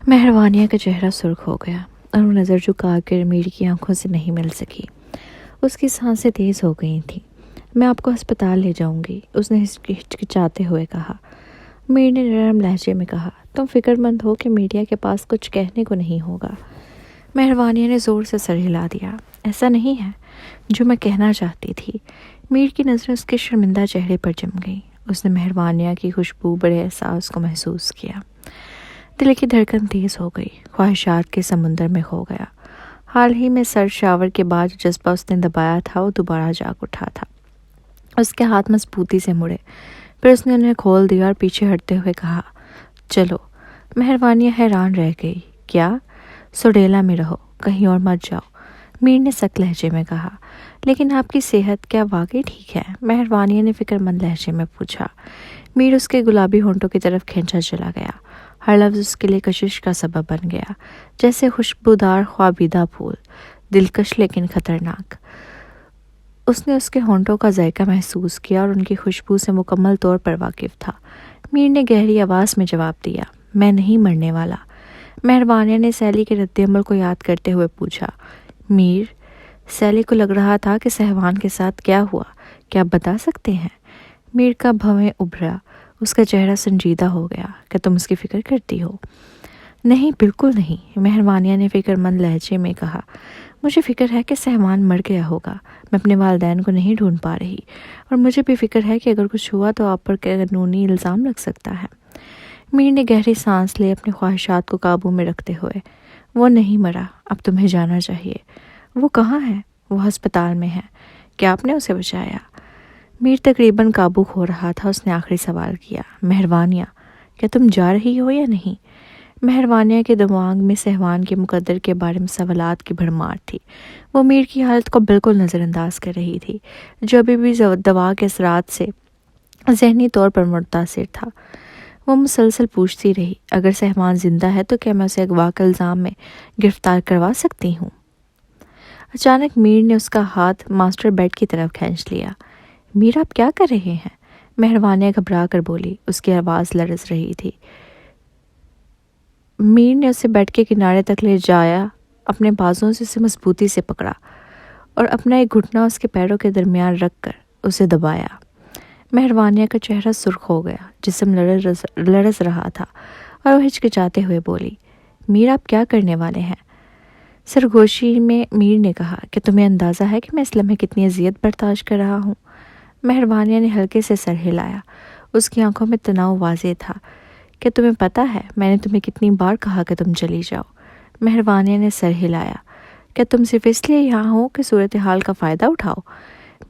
مہروانیہ کا چہرہ سرخ ہو گیا اور وہ نظر جھکا کر میر کی آنکھوں سے نہیں مل سکی۔ اس کی سانسیں تیز ہو گئی تھیں۔ میں آپ کو ہسپتال لے جاؤں گی، اس نے ہچکچاتے ہوئے کہا۔ میر نے نرم لہجے میں کہا، تم فکر مند ہو کہ میڈیا کے پاس کچھ کہنے کو نہیں ہوگا۔ مہروانیہ نے زور سے سر ہلا دیا۔ ایسا نہیں ہے جو میں کہنا چاہتی تھی۔ میر کی نظریں اس کے شرمندہ چہرے پر جم گئیں۔ اس نے مہروانیہ کی خوشبو بڑے احساس کو محسوس کیا۔ دل کی دھڑکن تیز ہو گئی، خواہشات کے سمندر میں کھو گیا۔ حال ہی میں سر شاور کے بعد جو جذبہ اس نے دبایا تھا وہ دوبارہ جاگ اٹھا تھا۔ اس کے ہاتھ مضبوطی سے مڑے، پھر اس نے انہیں کھول دیا اور پیچھے ہٹتے ہوئے کہا، چلو۔ مہروانیہ حیران رہ گئی۔ کیا؟ سوڈیلا میں رہو، کہیں اور مت جاؤ، میر نے سخت لہجے میں کہا۔ لیکن آپ کی صحت کیا واقعی ٹھیک ہے؟ مہروانیہ نے فکر مند لہجے میں پوچھا۔ میر اس کے گلابی ہونٹوں کی طرف کھینچا چلا گیا۔ ہر لفظ اس کے لیے کشش کا سبب بن گیا، جیسے خوشبودار خوابیدہ پھول، دلکش لیکن خطرناک۔ اس نے اس کے ہونٹوں کا ذائقہ محسوس کیا اور ان کی خوشبو سے مکمل طور پر واقف تھا۔ میر نے گہری آواز میں جواب دیا، میں نہیں مرنے والا۔ مہروانیہ نے سیلی کے رد عمل کو یاد کرتے ہوئے پوچھا، میر؟ سیلی کو لگ رہا تھا کہ سہوان کے ساتھ کیا ہوا، کیا آپ بتا سکتے ہیں؟ میر کا بھویں ابھرا، اس کا چہرہ سنجیدہ ہو گیا۔ کیا تم اس کی فکر کرتی ہو؟ نہیں، بالکل نہیں، مہروانیہ نے فکر مند لہجے میں کہا۔ مجھے فکر ہے کہ سہوان مر گیا ہوگا، میں اپنے والدین کو نہیں ڈھونڈ پا رہی، اور مجھے بھی فکر ہے کہ اگر کچھ ہوا تو آپ پر قانونی الزام لگ سکتا ہے۔ میر نے گہری سانس لے اپنی خواہشات کو قابو میں رکھتے ہوئے، وہ نہیں مرا، اب تمہیں جانا چاہیے۔ وہ کہاں ہے؟ وہ ہسپتال میں ہے۔ کیا آپ نے اسے بچایا؟ میر تقریباً قابو کھو رہا تھا۔ اس نے آخری سوال کیا، مہروانیہ، کیا تم جا رہی ہو یا نہیں؟ مہروانیہ کے دماغ میں سہوان کے مقدر کے بارے میں سوالات کی بھرمار تھی۔ وہ میر کی حالت کو بالکل نظر انداز کر رہی تھی، جو ابھی بھی دوا کے اثرات سے ذہنی طور پر متاثر تھا۔ وہ مسلسل پوچھتی رہی، اگر سہوان زندہ ہے تو کیا میں اسے اغوا کے الزام میں گرفتار کروا سکتی ہوں؟ اچانک میر نے اس کا ہاتھ ماسٹر بیڈ کی طرف کھینچ لیا۔ میر، آپ کیا کر رہے ہیں؟ مہروانیہ گھبرا کر بولی، اس کی آواز لرز رہی تھی۔ میر نے اسے بیڈ کے کنارے تک لے جایا، اپنے بازوؤں سے اسے مضبوطی سے پکڑا اور اپنا ایک گھٹنا اس کے پیروں کے درمیان رکھ کر اسے دبایا۔ مہروانیہ کا چہرہ سرخ ہو گیا، جسم لرز رہا تھا اور وہ ہچکچاتے ہوئے بولی، میر، آپ کیا کرنے والے ہیں؟ سرگوشی میں میر نے کہا، کہ تمہیں اندازہ ہے کہ میں اس لمحے کتنی اذیت برداشت کر رہا ہوں؟ مہروانیہ نے ہلکے سے سر ہلایا۔ اس کی آنکھوں میں تناؤ واضح تھا۔ کہ تمہیں پتہ ہے میں نے تمہیں کتنی بار کہا کہ تم چلی جاؤ؟ مہروانیہ نے سر ہلایا۔ کیا تم صرف اس لیے یہاں ہو کہ صورتحال کا فائدہ اٹھاؤ؟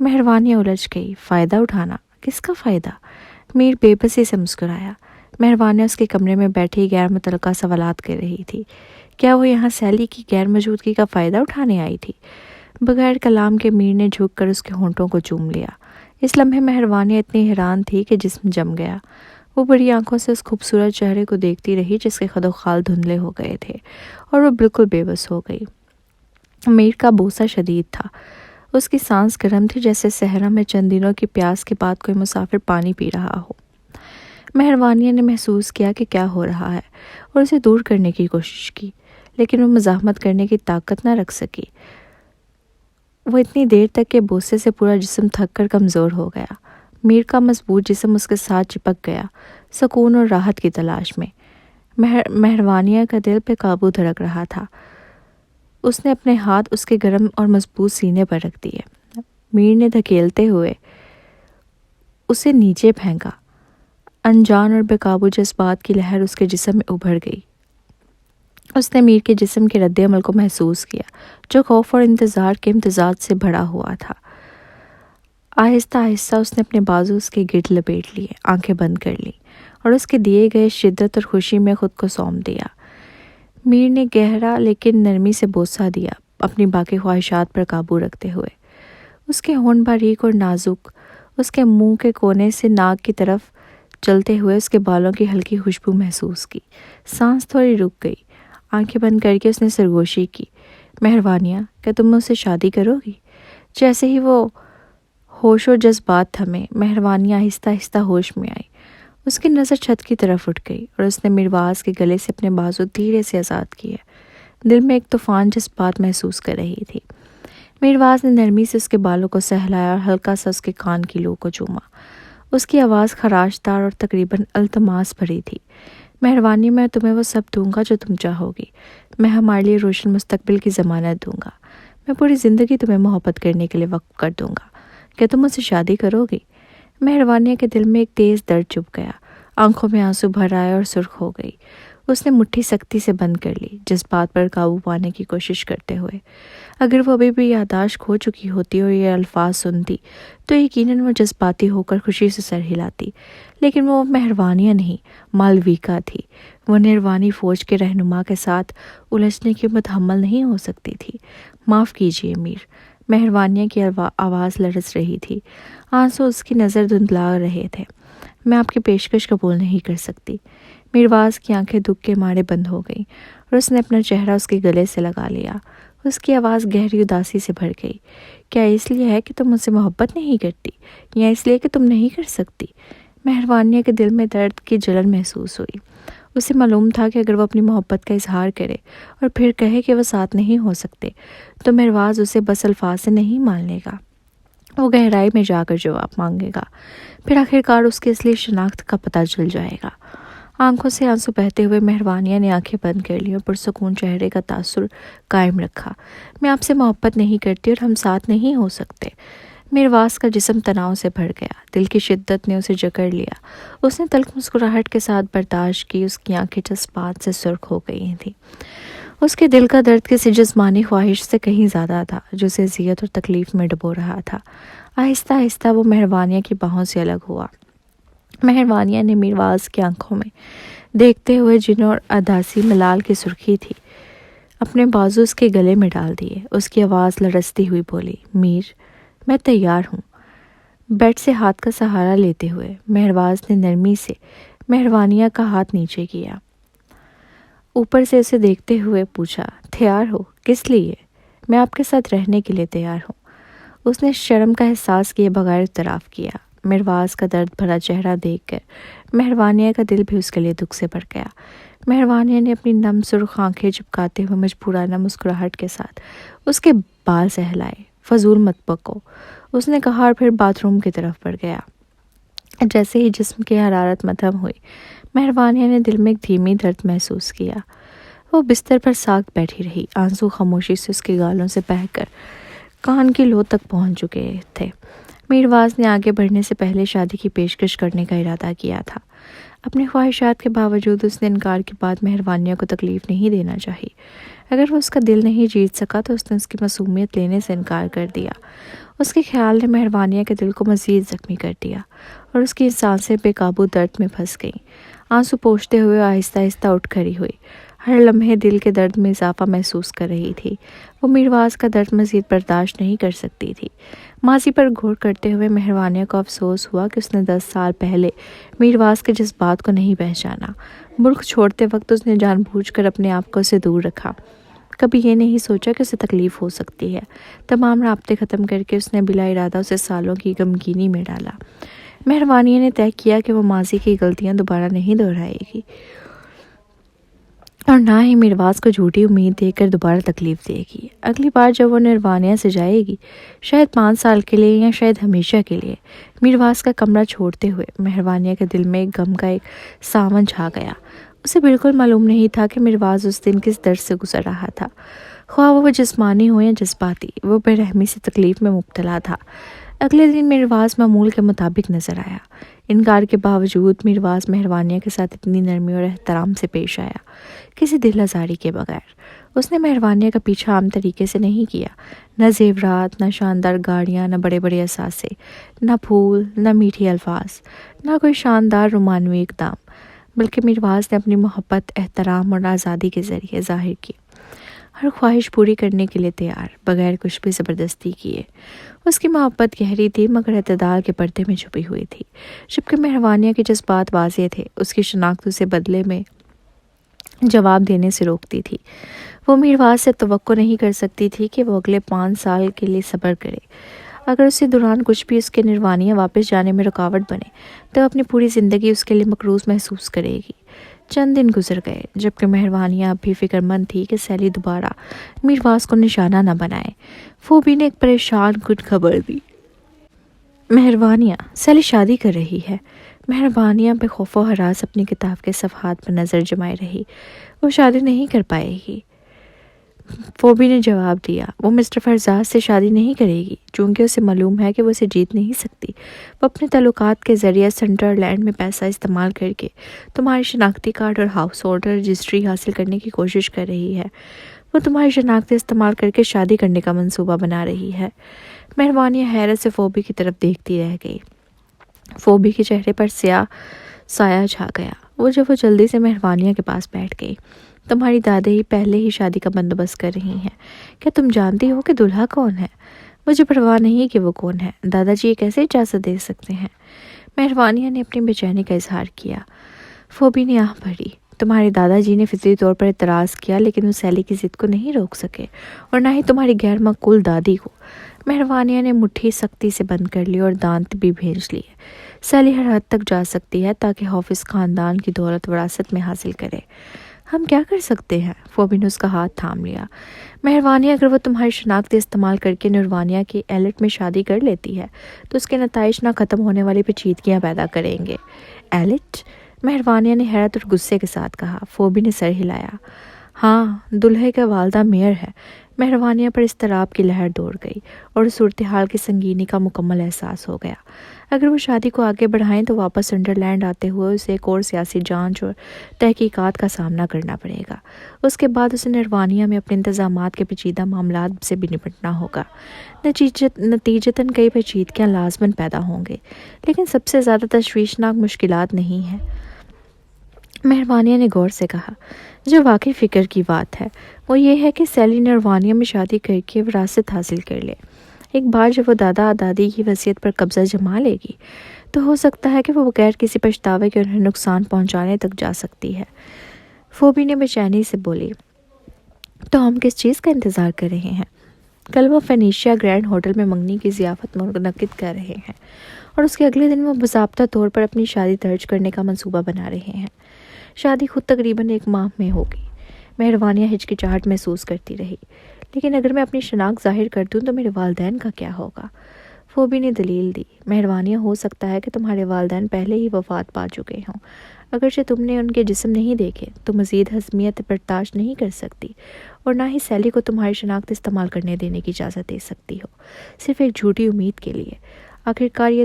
مہروانیہ الجھ گئی۔ فائدہ اٹھانا؟ کس کا فائدہ؟ میر بے بسی سے مسکرایا۔ مہروانیہ اس کے کمرے میں بیٹھی غیر متعلقہ سوالات کر رہی تھی۔ کیا وہ یہاں سیلی کی غیر موجودگی کا فائدہ اٹھانے آئی تھی؟ بغیر کلام کے میر نے جھک کر اس کے ہونٹوں کو چوم لیا۔ اس لمحے مہروانیہ اتنی حیران تھی کہ جسم جم گیا۔ وہ بڑی آنکھوں سے اس خوبصورت چہرے کو دیکھتی رہی جس کے خد و خال دھندلے ہو گئے تھے، اور وہ بالکل بے بس ہو گئی۔ میر کا بوسہ شدید تھا۔ اس کی سانس گرم تھی، جیسے صحرا میں چند دنوں کی پیاس کے بعد کوئی مسافر پانی پی رہا ہو۔ مہروانیہ نے محسوس کیا کہ کیا ہو رہا ہے اور اسے دور کرنے کی کوشش کی، لیکن وہ مزاحمت کرنے کی طاقت نہ رکھ سکی۔ وہ اتنی دیر تک کہ بوسے سے پورا جسم تھک کر کمزور ہو گیا۔ میر کا مضبوط جسم اس کے ساتھ چپک گیا، سکون اور راحت کی تلاش میں۔ مہروانیہ کا دل بے قابو دھڑک رہا تھا۔ اس نے اپنے ہاتھ اس کے گرم اور مضبوط سینے پر رکھ دیے۔ میر نے دھکیلتے ہوئے اسے نیچے پھینکا۔ انجان اور بے قابو جذبات کی لہر اس کے جسم میں ابھر گئی۔ اس نے میر کے جسم کے رد عمل کو محسوس کیا، جو خوف اور انتظار کے امتزاج سے بھرا ہوا تھا۔ آہستہ آہستہ اس نے اپنے بازو اس کے گرد لپیٹ لیے، آنکھیں بند کر لیں اور اس کے دیے گئے شدت اور خوشی میں خود کو سونپ دیا۔ میر نے گہرا لیکن نرمی سے بوسہ دیا، اپنی باقی خواہشات پر قابو رکھتے ہوئے۔ اس کے ہونٹ باریک اور نازک، اس کے منہ کے کونے سے ناک کی طرف چلتے ہوئے اس کے بالوں کی ہلکی خوشبو محسوس کی۔ سانس تھوڑی رک گئی۔ آنکھیں بند کر کے اس نے سرگوشی کی، مہروانیہ، کیا تم مجھ سے شادی کرو گی؟ جیسے ہی وہ ہوش و جذبات تھمے، مہروانیہ آہستہ آہستہ ہوش میں آئی۔ اس کی نظر چھت کی طرف اٹھ گئی اور اس نے میرواز کے گلے سے اپنے بازو دھیرے سے آزاد کیے۔ دل میں ایک طوفان جذبات محسوس کر رہی تھی۔ میرواز نے نرمی سے اس کے بالوں کو سہلایا اور ہلکا سا اس کے کان کی لو کو چوما۔ اس کی آواز خراش دار اور تقریباً التماس بھری تھی۔ مہربانی، میں تمہیں وہ سب دوں گا جو تم چاہو گی۔ میں ہمارے لیے روشن مستقبل کی ضمانت دوں گا۔ میں پوری زندگی تمہیں محبت کرنے کے لیے وقف کر دوں گا۔ کیا تم مجھ سے شادی کرو گی؟ مہربانی کے دل میں ایک تیز درد چبھ گیا، آنکھوں میں آنسو بھر آئے اور سرخ ہو گئی۔ اس نے مٹھی سختی سے بند کر لی، جذبات پر قابو پانے کی کوشش کرتے ہوئے۔ اگر وہ ابھی بھی یادداشت کھو چکی ہوتی اور یہ الفاظ سنتی تو یقیناً وہ جذباتی ہو کر خوشی سے سر ہلاتی، لیکن وہ مہربانیاں نہیں، مالویکا تھی۔ وہ نروانی فوج کے رہنما کے ساتھ الجھنے کی متحمل نہیں ہو سکتی تھی۔ معاف کیجیے میر، مہربانیاں کی آواز لرز رہی تھی، آنسو اس کی نظر دھندلا رہے تھے۔ میں آپ کی پیشکش قبول نہیں کر سکتی۔ میرواز کی آنکھیں دکھ کے مارے بند ہو گئیں اور اس نے اپنا چہرہ اس کے گلے سے لگا لیا۔ اس کی آواز گہری اداسی سے بھر گئی۔ کیا اس لیے ہے کہ تم مجھ سے محبت نہیں کرتی، یا اس لیے کہ تم نہیں کر سکتی؟ مہربانیہ کے دل میں درد کی جلن محسوس ہوئی۔ اسے معلوم تھا کہ اگر وہ اپنی محبت کا اظہار کرے اور پھر کہے کہ وہ ساتھ نہیں ہو سکتے تو میرواز اسے بس الفاظ سے نہیں مان لے گا، وہ گہرائی میں جا کر جواب مانگے گا، پھر آخرکار اس کی اصلی شناخت کا پتہ چل جائے گا۔ آنکھوں سے آنسو بہتے ہوئے مہربانیہ نے آنکھیں بند کر لی اور پرسکون چہرے کا تاثر قائم رکھا۔ میں آپ سے محبت نہیں کرتی اور ہم ساتھ نہیں ہو سکتے۔ میرواز کا جسم تناؤ سے بھر گیا، دل کی شدت نے اسے جکڑ لیا۔ اس نے تلخ مسکراہٹ کے ساتھ برداشت کی۔ اس کی آنکھیں جذبات سے سرخ ہو گئی تھیں۔ اس کے دل کا درد کسی جسمانی خواہش سے کہیں زیادہ تھا جو اسے اذیت اور تکلیف میں ڈبو رہا تھا۔ آہستہ آہستہ وہ مہربانیہ کی باہوں سے الگ ہوا۔ مہربانیہ نے میرواز کی آنکھوں میں دیکھتے ہوئے جن اور اداسی ملال کی سرخی تھی اپنے بازو اس کے گلے میں ڈال دیے۔ اس کی آواز لرزتی ہوئی بولی، میر، میں تیار ہوں۔ بیڈ سے ہاتھ کا سہارا لیتے ہوئے میرواز نے نرمی سے مہربانیہ کا ہاتھ نیچے کیا، اوپر سے اسے دیکھتے ہوئے پوچھا، تیار ہو؟ کس لیے؟ میں آپ کے ساتھ رہنے کے لیے تیار ہوں۔ اس نے شرم کا احساس کیے بغیر اعتراف کیا۔ میرواز کا درد بھرا چہرہ دیکھ کر مہربانیہ کا دل بھی اس کے لیے دکھ سے بھر گیا۔ مہربانیہ نے اپنی نم سرخ آنکھیں چپکاتے ہوئے مجبورانہ مسکراہٹ کے ساتھ اس کے بال سہلائے۔ فضول مت بکو، اس نے کہا اور پھر باتھ روم کی طرف بڑھ گیا۔ جیسے ہی جسم کی حرارت مدھم ہوئی، مہربانیہ نے دل میں ایک دھیمی درد محسوس کیا۔ وہ بستر پر ساکت بیٹھی رہی، آنسو خاموشی سے اس کے گالوں سے بہہ کر کان کی لو تک پہنچ چکے تھے۔ میرواز نے آگے بڑھنے سے پہلے شادی کی پیشکش کرنے کا ارادہ کیا تھا۔ اپنی خواہشات کے باوجود اس نے انکار کے بعد مہربانیہ کو تکلیف نہیں دینا چاہی۔ اگر وہ اس کا دل نہیں جیت سکا تو اس نے اس کی معصومیت لینے سے انکار کر دیا۔ اس کے خیال نے مہربانیہ کے دل کو مزید زخمی کر دیا اور اس کی سانسیں بے قابو درد میں پھنس گئیں۔ آنسو پوچھتے ہوئے آہستہ آہستہ اٹھ کھڑی ہوئی، ہر لمحے دل کے درد میں اضافہ محسوس کر رہی تھی۔ وہ میرواز کا درد مزید برداشت نہیں کر سکتی تھی۔ ماضی پر غور کرتے ہوئے مہربانیہ کو افسوس ہوا کہ اس نے 10 سال پہلے میرواز کے جذبات کو نہیں پہچانا۔ ملک چھوڑتے وقت اس نے جان بوجھ کر اپنے آپ کو اسے دور رکھا، کبھی یہ نہیں سوچا کہ اسے تکلیف ہو سکتی ہے۔ تمام رابطے ختم کر کے اس نے بلا ارادہ اسے سالوں کی غمگینی میں ڈالا۔ مہربانیہ نے طے کیا کہ وہ ماضی کی غلطیاں دوبارہ نہیں دہرائے گی اور نہ ہی میرواز کو جھوٹی امید دے کر دوبارہ تکلیف دے گی۔ اگلی بار جب وہ نروانیہ سے جائے گی، شاید 5 سال کے لیے یا شاید ہمیشہ کے لیے، میرواز کا کمرہ چھوڑتے ہوئے مہربانیہ کے دل میں ایک غم کا ایک ساون چھا گیا۔ اسے بالکل معلوم نہیں تھا کہ میرواز اس دن کس درد سے گزر رہا تھا، خواہ وہ جسمانی ہو یا جذباتی۔ وہ بے رحمی سے تکلیف میں مبتلا تھا۔ اگلے دن میرواز معمول کے مطابق نظر آیا۔ انکار کے باوجود میرواز مہربانیہ کے ساتھ اتنی نرمی اور احترام سے پیش آیا، کسی دل آزاری کے بغیر۔ اس نے مہربانیہ کا پیچھا عام طریقے سے نہیں کیا، نہ زیورات، نہ شاندار گاڑیاں، نہ بڑے بڑے اثاثے، نہ پھول، نہ میٹھی الفاظ، نہ کوئی شاندار رومانوی اقدام، بلکہ میرواز نے اپنی محبت، احترام اور آزادی کے ذریعے ظاہر کی، ہر خواہش پوری کرنے کے لیے تیار، بغیر کچھ بھی زبردستی کیے۔ اس کی محبت گہری تھی مگر اعتدال کے پردے میں چھپی ہوئی تھی، جبکہ مہربانیہ کے جذبات واضح تھے۔ اس کی شناخت اسے بدلے میں جواب دینے سے روکتی تھی۔ وہ میرواز سے توقع نہیں کر سکتی تھی کہ وہ اگلے 5 سال کے لیے صبر کرے۔ اگر اسی دوران کچھ بھی اس کے نروانیہ واپس جانے میں رکاوٹ بنے تو اپنی پوری زندگی اس کے لیے مقروض محسوس کرے گی۔ چند دن گزر گئے جبکہ مہروانیہ اب بھی فکر مند تھی کہ سیلی دوبارہ میرواس کو نشانہ نہ بنائے۔ فوبی نے ایک پریشان کن خبر دی۔ مہروانیہ، سیلی شادی کر رہی ہے۔ مہروانیہ بے خوف و ہراس اپنی کتاب کے صفحات پر نظر جمائے رہی۔ وہ شادی نہیں کر پائے گی۔ فوبی نے جواب دیا، وہ مسٹر فرزاد سے شادی نہیں کرے گی چونکہ اسے معلوم ہے کہ وہ اسے جیت نہیں سکتی۔ وہ اپنے تعلقات کے ذریعے سنڈرلینڈ میں پیسہ استعمال کر کے تمہاری شناختی کارڈ اور ہاؤس ہولڈ رجسٹری حاصل کرنے کی کوشش کر رہی ہے۔ وہ تمہاری شناخت استعمال کر کے شادی کرنے کا منصوبہ بنا رہی ہے۔ مہروانیہ حیرت سے فوبی کی طرف دیکھتی رہ گئی۔ فوبی کے چہرے پر سایہ چھا گیا۔ وہ جلدی سے مہروانیہ کے پاس بیٹھ گئی۔ تمہاری دادی ہی پہلے ہی شادی کا بندوبست کر رہی ہیں۔ کیا تم جانتی ہو کہ دلہا کون ہے؟ مجھے پرواہ نہیں کہ وہ کون ہے، دادا جی یہ کیسے اجازت دے سکتے ہیں؟ مہروانیہ نے اپنی بے چینی کا اظہار کیا۔ فوبی نے آہ بھری۔ تمہارے دادا جی نے فطری طور پر اعتراض کیا لیکن وہ سیلی کی ضد کو نہیں روک سکے اور نہ ہی تمہاری غیر معقول دادی کو۔ مہروانیہ نے مٹھی سختی سے بند کر لی اور دانت بھی بھینج لیے۔ سیلی ہر حد تک جا سکتی ہے تاکہ حافظ خاندان کی دولت وراثت میں حاصل کرے۔ ہم کیا کر سکتے ہیں؟ فوبی نے اس کا ہاتھ تھام لیا۔ مہروانیہ، اگر وہ تمہاری شناخت استعمال کر کے نروانیہ کی ایلٹ میں شادی کر لیتی ہے تو اس کے نتائج نہ ختم ہونے والی پیچیدگیاں پیدا کریں گے۔ ایلٹ؟ مہروانیہ نے حیرت اور غصے کے ساتھ کہا۔ فوبی نے سر ہلایا۔ ہاں، دلہے کا والدہ میئر ہے۔ مہروانیہ پر اضطراب کی لہر دوڑ گئی اور صورتحال کی سنگینی کا مکمل احساس ہو گیا۔ اگر وہ شادی کو آگے بڑھائیں تو واپس سنڈرلینڈ آتے ہوئے اسے ایک اور سیاسی جانچ اور تحقیقات کا سامنا کرنا پڑے گا۔ اس کے بعد اسے نروانیہ میں اپنے انتظامات کے پیچیدہ معاملات سے بھی نپٹنا ہوگا۔ نتیجتاً کئی پیچیدگیاں لازماً پیدا ہوں گے، لیکن سب سے زیادہ تشویشناک مشکلات نہیں ہیں۔ مہروانیہ نے غور سے کہا۔ جو واقعی فکر کی بات ہے وہ یہ ہے کہ سیلی نروانیہ میں شادی کر کے وراثت حاصل کر لے۔ ایک بار جب وہ دادا دادی کی وصیت پر قبضہ جما لے گی تو ہو سکتا ہے کہ وہ بغیر کسی پچھتاوے کے انہیں نقصان پہنچانے تک جا سکتی ہے۔ فوبی نے بے چینی سے بولی، تو ہم کس چیز کا انتظار کر رہے ہیں؟ کل وہ فینیشیا گرینڈ ہوٹل میں منگنی کی ضیافت منعقد کر رہے ہیں اور اس کے اگلے دن وہ باضابطہ طور پر اپنی شادی درج کرنے کا منصوبہ بنا رہے ہیں۔ شادی خود تقریباً 1 ماہ میں ہوگی۔ مہروانیہ ہچکچاہٹ محسوس کرتی رہی۔ لیکن اگر میں اپنی شناخت ظاہر کر دوں تو میرے والدین کا کیا ہوگا؟ فوبی نے دلیل دی۔ مہروانیہ، ہو سکتا ہے کہ تمہارے والدین پہلے ہی وفات پا چکے ہوں۔ اگرچہ تم نے ان کے جسم نہیں دیکھے تو مزید حتمیت برداشت نہیں کر سکتی اور نہ ہی سیلی کو تمہاری شناخت استعمال کرنے دینے کی اجازت دے سکتی ہو، صرف ایک جھوٹی امید کے لیے۔ آخرکار یہ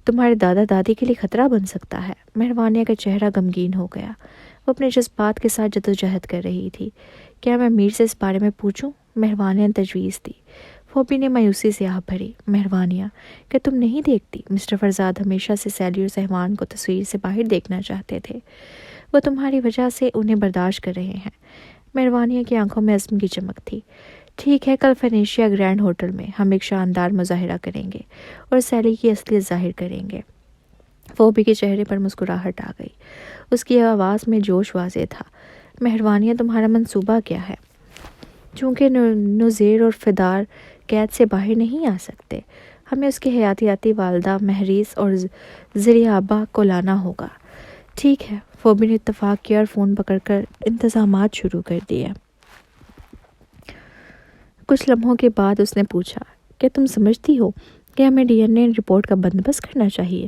تمہارے دادا دادی کے لیے خطرہ بن سکتا ہے۔ مہروانیہ کا چہرہ غمگین ہو گیا۔ وہ اپنے جذبات کے ساتھ جدوجہد کر رہی تھی۔ کیا میں میر سے اس بارے میں پوچھوں؟ مہروانیہ نے تجویز دی۔ فوبی نے مایوسی سے آہ بھری۔ مہروانیہ، کیا تم نہیں دیکھتی؟ مسٹر فرزاد ہمیشہ سے سیلی اور سہوان کو تصویر سے باہر دیکھنا چاہتے تھے۔ وہ تمہاری وجہ سے انہیں برداشت کر رہے ہیں۔ مہروانیہ کی آنکھوں میں عزم کی چمک تھی۔ ٹھیک ہے، کل فینیشیا گرینڈ ہوٹل میں ہم ایک شاندار مظاہرہ کریں گے اور سیلی کی اصلیت ظاہر کریں گے۔ فوبی کے چہرے پر مسکراہٹ آ گئی۔ اس کی آواز میں جوش واضح تھا۔ مہروانیہ، تمہارا منصوبہ کیا ہے؟ چونکہ نوزیر اور فدار قید سے باہر نہیں آ سکتے، ہمیں اس کی حیاتیاتی والدہ مہریس اور زریابہ کو لانا ہوگا۔ ٹھیک ہے، فوبی نے اتفاق کیا اور فون پکڑ کر انتظامات شروع کر دیے۔ کچھ لمحوں کے بعد اس نے پوچھا، کیا تم سمجھتی ہو کہ ہمیں DNA رپورٹ کا بندوبست کرنا چاہیے؟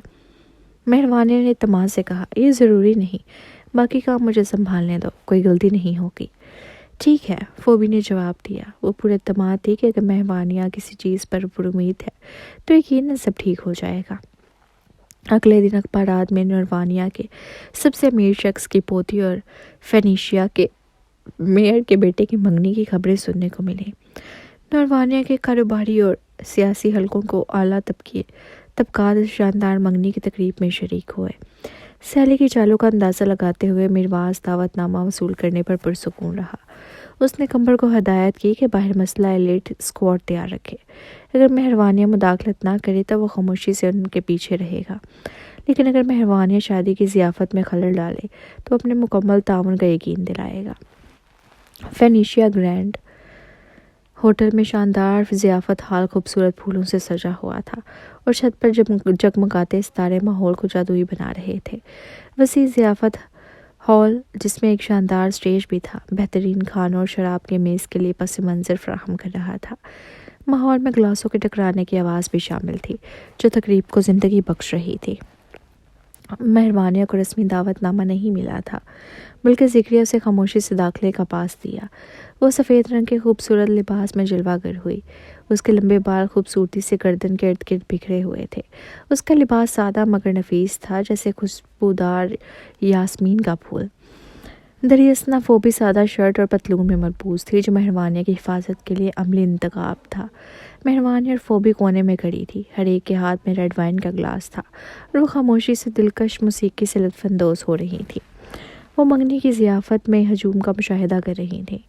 مہروانیہ نے اعتماد سے کہا، یہ ضروری نہیں، باقی کام مجھے سنبھالنے دو، کوئی غلطی نہیں ہوگی۔ ٹھیک ہے، فوبی نے جواب دیا۔ وہ پورے اعتماد تھی کہ اگر مہروانیہ کسی چیز پر امید ہے تو یقیناً سب ٹھیک ہو جائے گا۔ اگلے دن اخبارات میں نروانیہ کے سب سے امیر شخص کی پوتی اور فینیشیا کے میئر کے بیٹے کی منگنی کی خبریں سننے کو ملیں۔ نروانیہ کے کاروباری اور سیاسی حلقوں کو اعلیٰ طبقات شاندار منگنی کی تقریب میں شریک ہوئے۔ سیلی کی چالوں کا اندازہ لگاتے ہوئے میرواس دعوت نامہ وصول کرنے پر پرسکون رہا۔ اس نے کمبر کو ہدایت کی کہ باہر مسئلہ ایلیٹ اسکواڈ تیار رکھے۔ اگر مہروانیہ مداخلت نہ کرے تو وہ خاموشی سے ان کے پیچھے رہے گا، لیکن اگر مہروانیہ شادی کی ضیافت میں خلل ڈالے تو اپنے مکمل تعاون کا یقین دلائے گا۔ فینیشیا گرینڈ ہوٹل میں شاندار ضیافت ہال خوبصورت پھولوں سے سجا ہوا تھا اور چھت پر جگمگاتے ستارے ماحول کو جادوئی بنا رہے تھے۔ وسیع ضیافت ہال جس میں ایک شاندار سٹیج بھی تھا، بہترین کھانوں اور شراب کے میز کے لیے پس منظر فراہم کر رہا تھا۔ ماحول میں گلاسوں کے ٹکرانے کی آواز بھی شامل تھی جو تقریب کو زندگی بخش رہی تھی۔ مہروانیہ کو رسمی دعوت نامہ نہیں ملا تھا، بلکہ ذکریہ اسے خاموشی سے داخلے کا پاس دیا۔ وہ سفید رنگ کے خوبصورت لباس میں جلوہ گر ہوئی۔ اس کے لمبے بال خوبصورتی سے گردن کے ارد گرد بکھرے ہوئے تھے۔ اس کا لباس سادہ مگر نفیس تھا، جیسے خوشبودار یاسمین کا پھول۔ دریاسنا فوبی سادہ شرٹ اور پتلون میں مربوط تھی جو مہروانیہ کی حفاظت کے لیے عملی انتخاب تھا۔ مہروانیہ اور فوبی کونے میں کھڑی تھی، ہر ایک کے ہاتھ میں ریڈ وائن کا گلاس تھا اور وہ خاموشی سے دلکش موسیقی سے لطف اندوز ہو رہی تھی۔ وہ منگنی کی ضیافت میں ہجوم کا مشاہدہ کر رہی تھیں،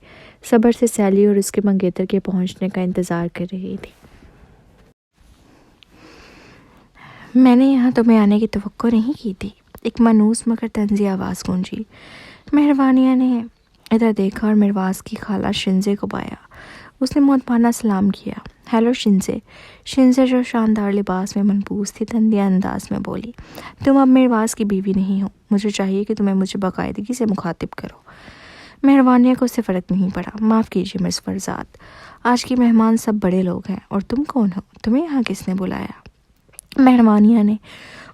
صبر سے سیلی اور اس کے منگیتر کے پہنچنے کا انتظار کر رہی تھی۔ میں نے یہاں تمہیں آنے کی توقع نہیں کی تھی، ایک مانوس مگر طنزی آواز گونجی۔ مہروانیہ نے ادھر دیکھا اور مرواز کی خالہ شنزے کو پایا۔ اس نے محتمانہ سلام کیا۔ ہیلو شنزے۔ شنزے جو شاندار لباس میں منپوس تھی تندیہ انداز میں بولی، تم اب مرواز کی بیوی نہیں ہو، مجھے چاہیے کہ تمہیں مجھے باقاعدگی سے مخاطب کرو۔ مہروانیہ کو اس سے فرق نہیں پڑا۔ معاف کیجیے مس فرزاد، آج کی مہمان سب بڑے لوگ ہیں، اور تم کون ہو؟ تمہیں یہاں کس نے بلایا؟ مہروانیہ نے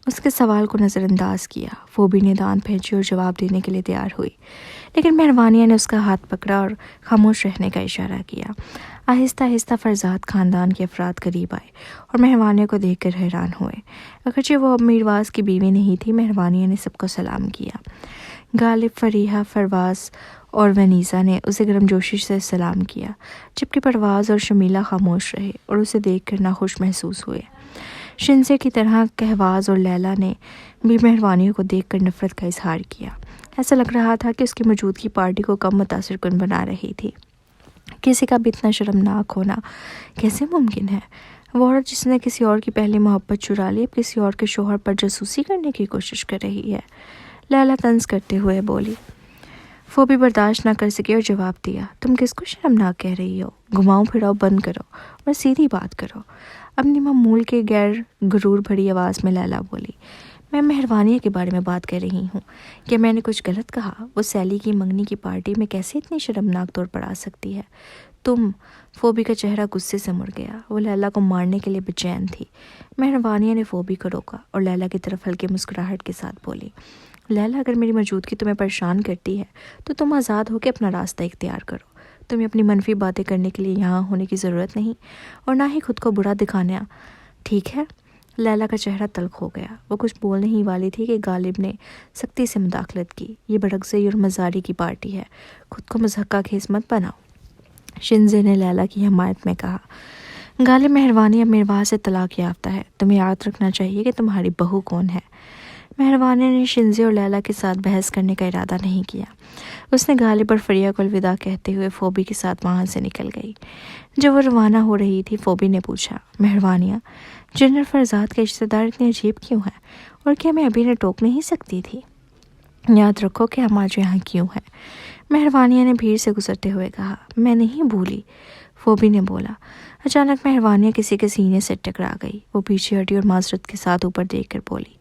اس کے سوال کو نظر انداز کیا۔ فوبی نے دانت پھینچے اور جواب دینے کے لیے تیار ہوئی، لیکن مہروانیہ نے اس کا ہاتھ پکڑا اور خاموش رہنے کا اشارہ کیا۔ آہستہ آہستہ فرزاد خاندان کے افراد قریب آئے اور مہروانیہ کو دیکھ کر حیران ہوئے۔ اگرچہ وہ اب میرواز کی بیوی نہیں تھی، مہروانیہ نے سب کو سلام کیا۔ غالب، فریحہ، فرواز اور ونیزا نے اسے گرمجوشی سے سلام کیا، جبکہ پرواز اور شمیلہ خاموش رہے اور اسے دیکھ کر ناخوش محسوس ہوئے۔ شنزے کی طرح کہواز اور لیلا نے بھی مہروانیہ کو دیکھ کر نفرت کا اظہار کیا۔ ایسا لگ رہا تھا کہ اس کی موجودگی پارٹی کو کم متاثر کن بنا رہی تھی۔ کسی کا بھی اتنا شرمناک ہونا کیسے ممکن ہے؟ وہ عورت جس نے کسی اور کی پہلی محبت چرا لی، اب کسی اور کے شوہر پر جاسوسی کرنے کی کوشش کر رہی ہے، لیلا طنز کرتے ہوئے بولی۔ فوبی برداشت نہ کر سکی اور جواب دیا، تم کس کو شرمناک کہہ رہی ہو؟ گھماؤ پھراؤ بند کرو اور سیدھی بات کرو۔ اپنی معمول کے غیر غرور بھری آواز میں لیلا بولی، میں مہروانیہ کے بارے میں بات کر رہی ہوں۔ کیا میں نے کچھ غلط کہا؟ وہ سیلی کی منگنی کی پارٹی میں کیسے اتنی شرمناک طور پر آ سکتی ہے؟ فوبی کا چہرہ غصے سے مڑ گیا، وہ لیلا کو مارنے کے لیے بے چین تھی۔ مہروانیہ نے فوبی کو روکا اور لیلا کی طرف ہلکی مسکراہٹ کے ساتھ بولی، لیلا اگر میری موجودگی تمہیں پریشان کرتی ہے تو تم آزاد ہو کے اپنا راستہ اختیار کرو۔ تمہیں اپنی منفی باتیں کرنے کے لیے یہاں ہونے کی ضرورت نہیں، اور نہ ہی خود کو برا دکھانا، ٹھیک ہے؟ لیلا کا چہرہ تلخ ہو گیا۔ وہ کچھ بولنے ہی والی تھی کہ غالب نے سختی سے مداخلت کی، یہ بڑکزئی اور مزاری کی پارٹی ہے، خود کو مضحکہ خیز مت بناؤ۔ شنزے نے لیلا کی حمایت میں کہا، غالب مہروانیہ مرواز سے طلاق یافتہ ہے، تمہیں یاد رکھنا چاہیے کہ تمہاری بہو کون ہے۔ مہروانیہ نے شنزے اور لیلا کے ساتھ بحث کرنے کا ارادہ نہیں کیا۔ اس نے غالب اور فریہ کو الوداع کہتے ہوئے فوبی کے ساتھ وہاں سے نکل گئی۔ جب وہ روانہ ہو رہی تھی، فوبی نے پوچھا، مہروانیہ، جنرل فرزاد کے رشتہ دار اتنے عجیب کیوں ہیں، اور کیا میں ابھی نے ٹوک نہیں سکتی تھی؟ یاد رکھو کہ ہم آج یہاں کیوں ہیں۔ مہروانیہ نے بھیڑ سے گزرتے ہوئے کہا، میں نہیں بھولی، فوبی نے بولا۔ اچانک مہروانیہ کسی کے سینے سے ٹکرا گئی۔ وہ پیچھے ہٹی اور معذرت کے ساتھ اوپر دیکھ کر بولی،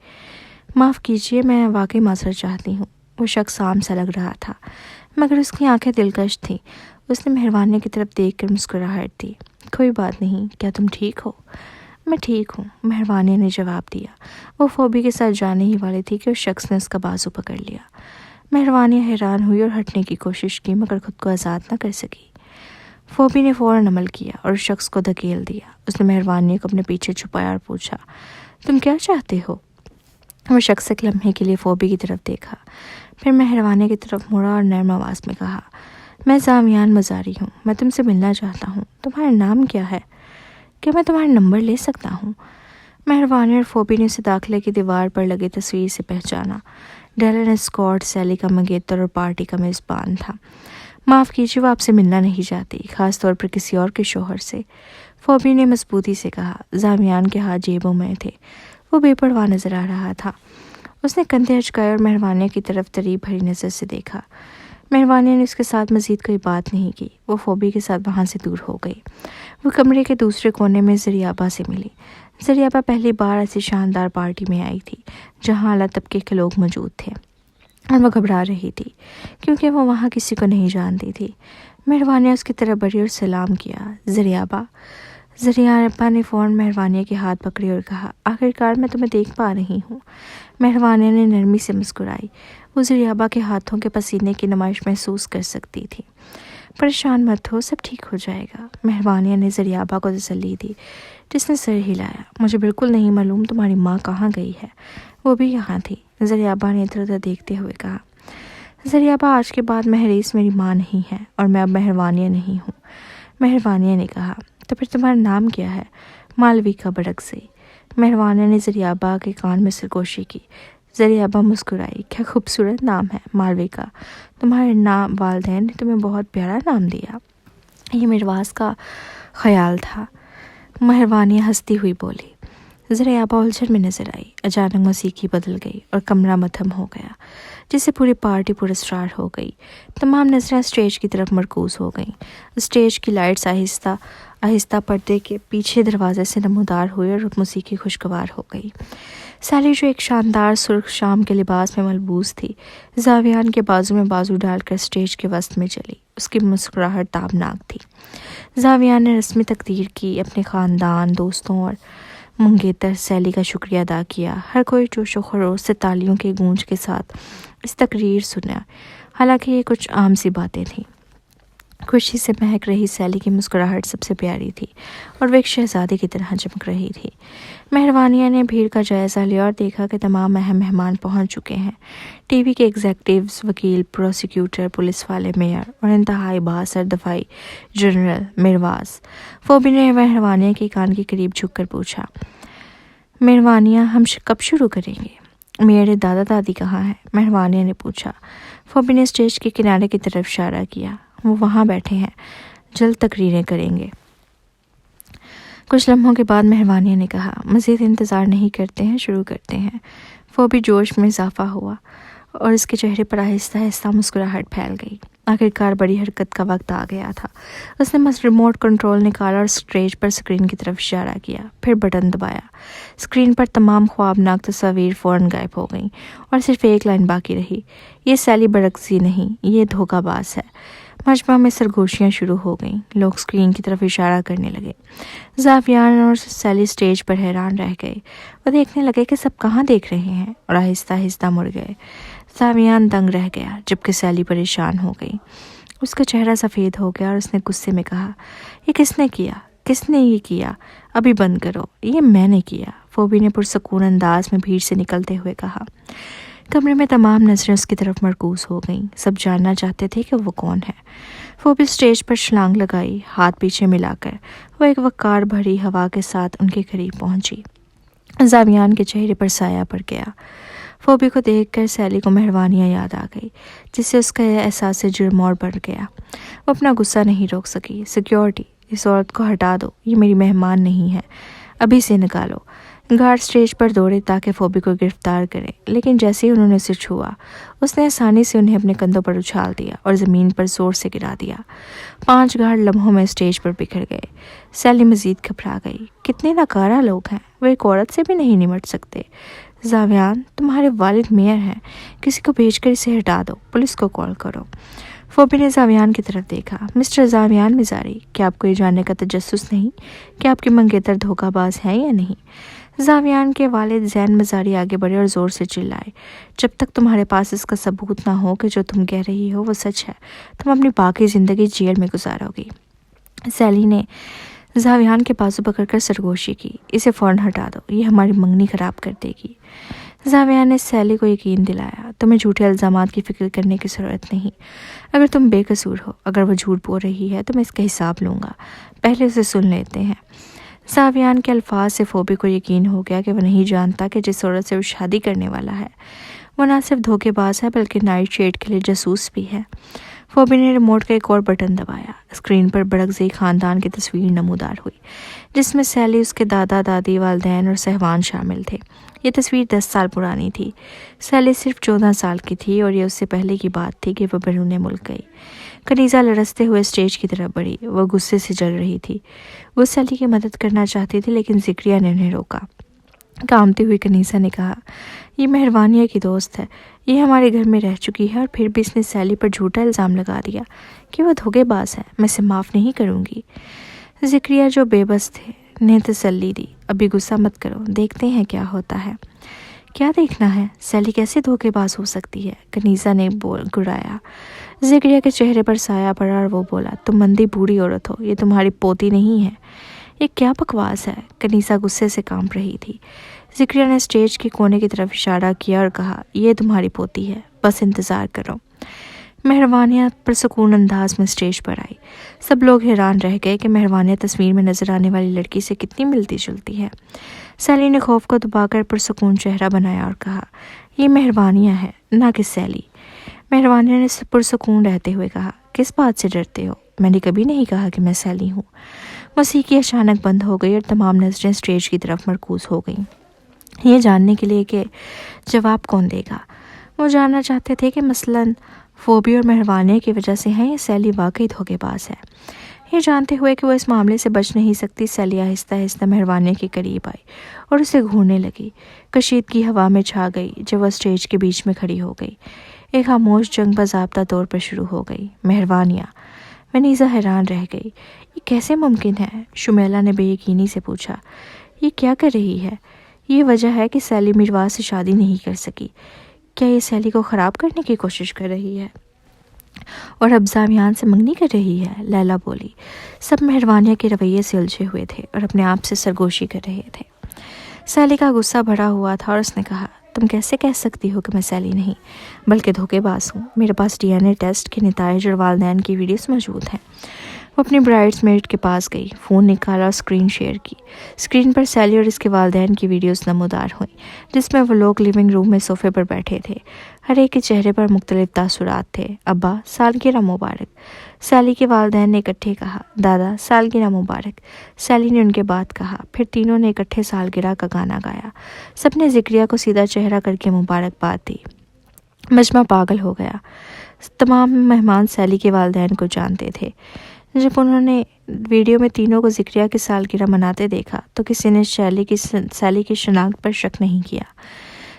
معاف کیجیے، میں واقعی معذرت چاہتی ہوں۔ وہ شخص عام سا لگ رہا تھا، مگر اس کی آنکھیں دلکش تھیں۔ اس نے مہروانیہ کی طرف دیکھ کر مسکراہٹ دی، کوئی بات نہیں، کیا تم ٹھیک ہو؟ میں ٹھیک ہوں، مہروانیہ نے جواب دیا۔ وہ فوبی کے ساتھ جانے ہی والی تھی کہ اس شخص نے اس کا بازو پکڑ لیا۔ مہروانیہ حیران ہوئی اور ہٹنے کی کوشش کی، مگر خود کو آزاد نہ کر سکی۔ فوبی نے فوراً عمل کیا اور اس شخص کو دھکیل دیا۔ اس نے مہروانیہ کو اپنے پیچھے چھپایا اور پوچھا، تم کیا چاہتے ہو؟ وہ شخص ایک لمحے کے لیے فوبی کی طرف دیکھا، پھر مہروانیہ کی طرف مڑا اور نرم آواز میں کہا، میں زامیان مزاری ہوں، میں تم سے ملنا چاہتا ہوں، تمہارا نام کیا ہے؟ کیا میں تمہارا نمبر لے سکتا ہوں؟ مہروانیہ اور فوبی نے اسے داخلے کی دیوار پر لگی تصویر سے پہچانا۔ ڈیلن اسکاٹ سیلی کا منگیتر اور پارٹی کا میزبان تھا۔ معاف کیجیے، وہ آپ سے ملنا نہیں چاہتی، خاص طور پر کسی اور کے شوہر سے، فوبی نے مضبوطی سے کہا۔ زامیان کے ہاتھ جیبوں میں تھے، وہ بے پرواہ نظر آ رہا تھا۔ اس نے کندھے اچکائے اور مہروانیہ کی طرف طریب بھری نظر سے دیکھا۔ مہربانی نے اس کے ساتھ مزید کوئی بات نہیں کی۔ وہ فوبی کے ساتھ وہاں سے دور ہو گئی۔ وہ کمرے کے دوسرے کونے میں زریابہ سے ملی۔ زریابہ پہلی بار ایسی شاندار پارٹی میں آئی تھی جہاں اعلیٰ طبقے کے لوگ موجود تھے، اور وہ گھبرا رہی تھی کیونکہ وہ وہاں کسی کو نہیں جانتی تھی۔ مہربانی نے اس کی طرف بڑھی اور سلام کیا۔ زریابہ نے فوراً مہربانی کے ہاتھ پکڑے اور کہا، آخرکار میں تمہیں دیکھ پا رہی ہوں۔ مہربانی نے نرمی سے مسکرائی۔ وہ زریابہ کے ہاتھوں کے پسینے کی نمائش محسوس کر سکتی تھی۔ پریشان مت ہو، سب ٹھیک ہو جائے گا۔ مہربانی نے زریابہ کو تسلی دی، جس نے سر ہلایا۔ مجھے بالکل نہیں معلوم تمہاری ماں کہاں گئی ہے، وہ بھی یہاں تھی۔ زریابہ نے ادھر ادھر دیکھتے ہوئے کہا۔ زریابہ، آج کے بعد مہریس میری ماں نہیں ہے اور میں اب مہربانی نہیں ہوں۔ مہربانی نے کہا، تو پھر تمہارا نام کیا ہے؟ مالویکا بڑکسی۔ مہربانی نے زریابہ کے کان میں سرگوشی کی۔ زریابہ مسکرائی، کیا خوبصورت نام ہے مالویکا، تمہارے والدین نے تمہیں بہت پیارا نام دیا۔ یہ مرواز کا خیال تھا، مہربانی ہنستی ہوئی بولی۔ زریابہ الجھن میں نظر آئی۔ اچانک موسیقی بدل گئی اور کمرہ مدھم ہو گیا، جس سے پوری پارٹی پراسرار ہو گئی۔ تمام نظریں اسٹیج کی طرف مرکوز ہو گئیں۔ اسٹیج کی لائٹس آہستہ آہستہ پردے کے پیچھے دروازے سے نمودار ہوئی اور موسیقی خوشگوار ہو گئی۔ سیلی، جو ایک شاندار سرخ شام کے لباس میں ملبوس تھی، زاویان کے بازو میں بازو ڈال کر اسٹیج کے وسط میں چلی۔ اس کی مسکراہٹ تابناک تھی۔ زاویان نے رسمی تقدیر کی، اپنے خاندان، دوستوں اور منگیتر سیلی کا شکریہ ادا کیا۔ ہر کوئی جوش و خروش سے تالیوں کے گونج کے ساتھ اس تقریر سنا، حالانکہ یہ کچھ عام سی باتیں تھیں۔ خوشی سے مہک رہی سیلی کی مسکراہٹ سب سے پیاری تھی اور وہ ایک شہزادی کی طرح چمک رہی تھی۔ مہربانی نے بھیڑ کا جائزہ لیا اور دیکھا کہ تمام اہم مہمان پہنچ چکے ہیں۔ ٹی وی کے ایگزیکٹوز، وکیل، پروسیکیوٹر، پولیس والے، میئر اور انتہائی بااثر دفاعی جنرل مرواز۔ فوبی نے مہربانی کے کان کے قریب جھک کر پوچھا، مہربانیاں، ہم کب شروع کریں گے؟ میرے دادا دادی کہاں ہیں؟ مہربانی نے پوچھا۔ فوبی نے اسٹیج کے کنارے کی طرف اشارہ کیا۔ وہ وہاں بیٹھے ہیں، جلد تقریریں کریں گے۔ کچھ لمحوں کے بعد مہربانی نے کہا، مزید انتظار نہیں کرتے ہیں، شروع کرتے ہیں۔ فوبی جوش میں اضافہ ہوا اور اس کے چہرے پر آہستہ آہستہ مسکراہٹ پھیل گئی۔ آخرکار بڑی حرکت کا وقت آ گیا تھا۔ اس نے ریموٹ کنٹرول نکالا اور اسٹیج پر اسکرین کی طرف اشارہ کیا، پھر بٹن دبایا۔ اسکرین پر تمام خوابناک تصاویر فوراً غائب ہو گئیں اور صرف ایک لائن باقی رہی، یہ سیلی بڑکسی نہیں، یہ دھوکہ باز ہے۔ مجمع میں سرگوشیاں شروع ہو گئیں۔ لوگ اسکرین کی طرف اشارہ کرنے لگے۔ زاویان اور سیلی اسٹیج پر حیران رہ گئے۔ وہ دیکھنے لگے کہ سب کہاں دیکھ رہے ہیں اور آہستہ آہستہ مڑ گئے۔ زاویان دنگ رہ گیا، جبکہ سیلی پریشان ہو گئی۔ اس کا چہرہ سفید ہو گیا اور اس نے غصے میں کہا، یہ کس نے کیا؟ کس نے یہ کیا؟ ابھی بند کرو، یہ میں نے کیا۔ فوبی نے پرسکون انداز میں بھیڑ سے نکلتے ہوئے کہا۔ کمرے میں تمام نظریں اس کی طرف مرکوز ہو گئیں۔ سب جاننا چاہتے تھے کہ وہ کون ہے۔ فوبی اسٹیج پر چھلانگ لگائی، ہاتھ پیچھے ملا کر وہ ایک وقار بھری ہوا کے ساتھ ان کے قریب پہنچی۔ زاویان کے چہرے پر سایہ پڑ گیا۔ فوبی کو دیکھ کر سیلی کو مہربانیاں یاد آ گئی، جس سے اس کا احساس جرم اور بڑھ گیا۔ وہ اپنا غصہ نہیں روک سکی۔ سیکیورٹی، اس عورت کو ہٹا دو، یہ میری مہمان نہیں ہے، ابھی سے نکالو۔ گارڈ اسٹیج پر دوڑے تاکہ فوبی کو گرفتار کریں، لیکن جیسے ہی انہوں نے اسے چھوا، اس نے آسانی سے انہیں اپنے کندھوں پر اچھال دیا اور زمین پر زور سے گرا دیا۔ 5 گارڈ لمحوں میں اسٹیج پر بکھر گئے۔ سیلی مزید گھبرا گئی۔ کتنے ناکارہ لوگ ہیں، وہ ایک عورت سے بھی نہیں نمٹ سکتے۔ زاویان، تمہارے والد میئر ہیں، کسی کو بھیج کر اسے ہٹا دو، پولیس کو کال کرو۔ فوبی نے زاویان کی طرف دیکھا۔ مسٹر زاویان مزاری، کیا آپ کو یہ جاننے کا تجسس نہیں کہ آپ کے منگیتر دھوکہ باز ہیں یا نہیں؟ زاویان کے والد زین مزاری آگے بڑھے اور زور سے چلائے، جب تک تمہارے پاس اس کا ثبوت نہ ہو کہ جو تم کہہ رہی ہو وہ سچ ہے، تم اپنی باقی زندگی جیل میں گزارو گی۔ سیلی نے زاویان کے بازو پکڑ کر سرگوشی کی، اسے فوراً ہٹا دو، یہ ہماری منگنی خراب کر دے گی۔ زاویان نے سیلی کو یقین دلایا، تمہیں جھوٹے الزامات کی فکر کرنے کی ضرورت نہیں، اگر تم بے قصور ہو، اگر وہ جھوٹ بول رہی ہے تو میں اس کا حساب لوں گا، پہلے اسے سن لیتے ہیں۔ زاویان کے الفاظ سے فوبی کو یقین ہو گیا کہ وہ نہیں جانتا کہ جس عورت سے وہ شادی کرنے والا ہے وہ نہ صرف دھوکے باز ہے بلکہ نائٹ شیڈ کے لیے جاسوس بھی ہے۔ فوبی نے ریموٹ کا ایک اور بٹن دبایا۔ اسکرین پر بڑکزئی خاندان کی تصویر نمودار ہوئی، جس میں سیلی، اس کے دادا دادی، والدین اور صہبان شامل تھے۔ یہ تصویر 10 سال پرانی تھی۔ سیلی صرف 14 سال کی تھی اور یہ اس سے پہلے کی بات تھی کہ وہ بیرون ملک گئی۔ کنیزا لرزتے ہوئے اسٹیج کی طرف بڑھی۔ وہ غصے سے جل رہی تھی۔ وہ سیلی کی مدد کرنا چاہتی تھی، لیکن ذکریہ نے انہیں روکا۔ کانپتی ہوئی کنیزا نے کہا، یہ مہروانیہ کی دوست ہے، یہ ہمارے گھر میں رہ چکی ہے، اور پھر بھی اس نے سیلی پر جھوٹا الزام لگا دیا کہ وہ دھوکے باز ہے۔ میں اسے معاف نہیں کروں گی۔ ذکریہ، جو بے بس تھے، نے تسلی دی، ابھی غصہ مت کرو، دیکھتے ہیں کیا ہوتا ہے۔ کیا دیکھنا ہے؟ سیلی کیسے دھوکے باز ہو سکتی ہے؟ کنیزا نے گڑایا۔ ذکریہ کے چہرے پر سایہ پڑا اور وہ بولا، تم مندی بوڑھی عورت ہو، یہ تمہاری پوتی نہیں ہے۔ یہ کیا بکواس ہے؟ کنیزا غصے سے کانپ رہی تھی۔ ذکریہ نے اسٹیج کے کونے کی طرف اشارہ کیا اور کہا، یہ تمہاری پوتی ہے، بس انتظار کرو۔ مہروانیہ پرسکون انداز میں اسٹیج پر آئی۔ سب لوگ حیران رہ گئے کہ مہروانیہ تصویر میں نظر آنے والی لڑکی سے کتنی ملتی جلتی ہے۔ سیلی نے خوف کو دبا کر پرسکون چہرہ بنایا اور کہا، یہ مہروانیہ ہے، نہ کہ سیلی۔ مہروانیہ نے پرسکون رہتے ہوئے کہا، کس بات سے ڈرتے ہو؟ میں نے کبھی نہیں کہا کہ میں سیلی ہوں۔ موسیقی اچانک بند ہو گئی اور تمام نظریں اسٹیج کی طرف مرکوز ہو گئیں، یہ جاننے کے لیے کہ جواب کون دے گا۔ وہ جاننا چاہتے تھے کہ مثلاً فوبی اور مہروانیہ کی وجہ سے ہیں یا سیلی واقعی دھوکے باز ہے۔ یہ جانتے ہوئے کہ وہ اس معاملے سے بچ نہیں سکتی، سیلی آہستہ آہستہ مہروانیہ کے قریب آئی اور اسے گھورنے لگی۔ کشیدگی ہوا میں چھا گئی جب وہ اسٹیج کے بیچ میں کھڑی ہو گئی۔ ایک خاموش جنگ باضابطہ طور پر شروع ہو گئی۔ مہروانیہ۔ ونیزا حیران رہ گئی۔ یہ کیسے ممکن ہے؟ شمیلا نے بے یقینی سے پوچھا۔ یہ کیا کر رہی ہے؟ یہ وجہ ہے کہ سیلی میرواز سے شادی نہیں کر سکی۔ کیا یہ سیلی کو خراب کرنے کی کوشش کر رہی ہے اور اب زامیان سے منگنی کر رہی ہے؟ لیلا بولی۔ سب مہروانیہ کے رویے سے الجھے ہوئے تھے اور اپنے آپ سے سرگوشی کر رہے تھے۔ سیلی کا غصہ بھرا ہوا تھا اور اس نے کہا، تم کیسے کہہ سکتی ہو کہ میں سیلی نہیں بلکہ دھوکے باز ہوں؟ میرے پاس ڈی این اے ٹیسٹ کے نتائج اور والدین کی ویڈیوز موجود ہیں۔ وہ اپنی برائڈس میڈ کے پاس گئی، فون نکالا اور اسکرین شیئر کی۔ اسکرین پر سیلی اور اس کے والدین کی ویڈیوز نمودار ہوئیں، جس میں وہ لوگ لیونگ روم میں صوفے پر بیٹھے تھے۔ ہر ایک کے چہرے پر مختلف تاثرات تھے۔ ابا، سالگرہ مبارک۔ سیلی کے والدین نے اکٹھے کہا، دادا، سالگرہ مبارک۔ سیلی نے ان کے بعد کہا، پھر تینوں نے اکٹھے سالگرہ کا گانا گایا۔ سب نے ذکریہ کو سیدھا چہرہ کر کے مبارکباد دی۔ مجمع پاگل ہو گیا۔ تمام مہمان سیلی کے والدین کو جانتے تھے۔ جب انہوں نے ویڈیو میں تینوں کو ذکریہ کی سالگرہ مناتے دیکھا تو کسی نے سیلی کی شناخت پر شک نہیں کیا۔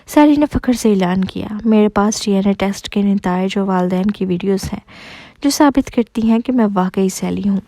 سیلی نے فخر سے اعلان کیا، میرے پاس ڈی این اے ٹیسٹ کے نتائج اور والدین کی ویڈیوز ہیں جو ثابت کرتی ہیں کہ میں واقعی سیلی ہوں۔